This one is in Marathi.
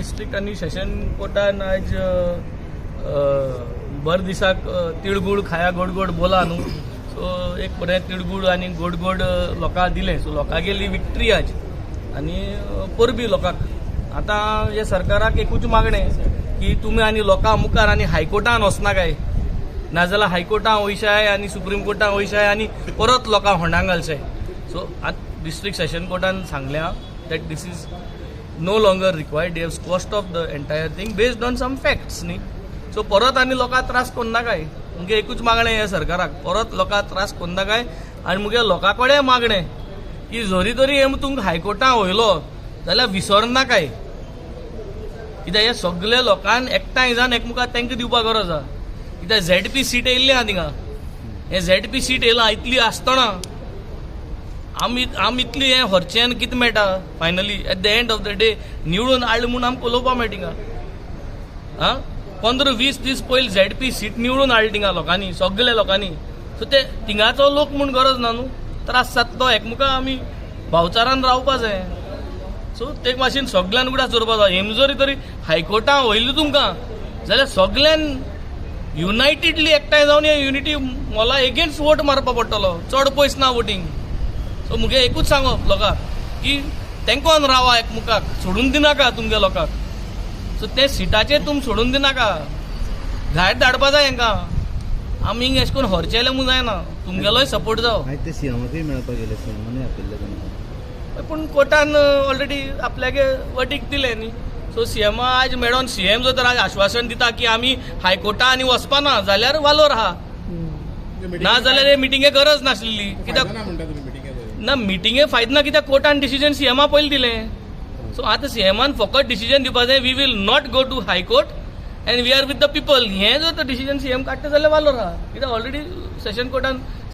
डिस्ट्रिक्ट आणि सेशन कोर्टान आज भर दिसाक तिळगूळ खाया गोड गोड बोला न्हू. सो एक बरें तिळगूळ आनी गोड गोड लोकांक दिलें. सो लोकां गेली विक्ट्री आज आनी परबी लोकांक. आतां हे सरकाराक एकूच मागणें की तुमी आनी लोकां मुखार आनी हायकोर्टान वचना काय, नाजाल्यार हायकोर्टान वयशाय आनी सुप्रीम कोर्टान वयशाय आनी परत लोकांक होंडाक घालशाय. सो आतां डिस्ट्रिक्ट सेशन कोर्टान सांगलें that this is no longer required. They have squashed off the entire thing based on some facts न्ही. सो परत आनी लोकांक त्रास करना काय. मुगे एकूच मागणें हे सरकाराक, परत लोकांक त्रास करना काय. आनी मुगे लोकां कडेन मागणें की जरी तरी हे तुमकां हायकोर्टान वयलो जाल्यार विसरना काय. कित्याक हे सगळे लोकांक एकठांय जावन एकमुखार तांकां दिवपाक गरज आसा. कित्याक ZP सीट येयल्ली आहा थिंगा. हे ZP सीट येयलां इतली आसतना आमी इतली हें व्हरचें आनी कितें मेळटा finally at the end of the day. निवडून हाडलें म्हणून आमकां उलोवपा मेळटा थिंगा. 15-20 दीस पयलीं ZP सीट निवडून हाडली थिंगा लोकांनी, सगळे लोकांनी. सो ते थिंगाचो लोक म्हूण गरज ना न्हू. त्रास जाता तो एकमुखार आमी भावचारान रावपा जाय. सो ते भाशेन सगळ्यान उगडास दवरपा जाय. हेम जरी तरी हायकोर्टान वयली तुमकां जाल्यार सगळ्यान युनायटेडली एकठांय जावन युनिटी मोला एगेन्स्ट वोट मारपा पडटलो. चड पयस ना वोटींग. सो मुगे एकूच सांगप लोकांक की तेंकोन रावा एकमुखाक, सोडून दिनाका तुमगे लोकांक. सो ते सिटाचेर तुम सोडून दिनाका. भायर धाडपा जाय हेंकां. आमी हिंग अशें करून हरचेले म्हूण जायना. तुमगेलोय सपोर्ट जावं. ते सीएमाकूय मेळपाक गेले, सीएमानूय आपयल्ले. पूण कोर्टान ऑलरेडी आपल्यागे वटीक दिले न्ही. सो सीएमा आज मेळोन सीएम जर तर आज आश्वासन दिता की आमी हायकोर्टा आनी वचपा ना जाल्यार वालोर आहा. ना जाल्यार हे मिटिंगे गरज नासलेली. कित्याक ना मिटिंगे फायदो ना, कित्याक कोर्टान डिसिजन सीएमा पयलीं दिलें. सो आतां सीएमान फकत डिसिजन दिवपा जाय we will not go to high court and we are with the people. हें जर तर डिसिजन सीएम काडटा जाल्यार वालोर आहा. कित्याक ऑलरेडी सेशन कोर्टान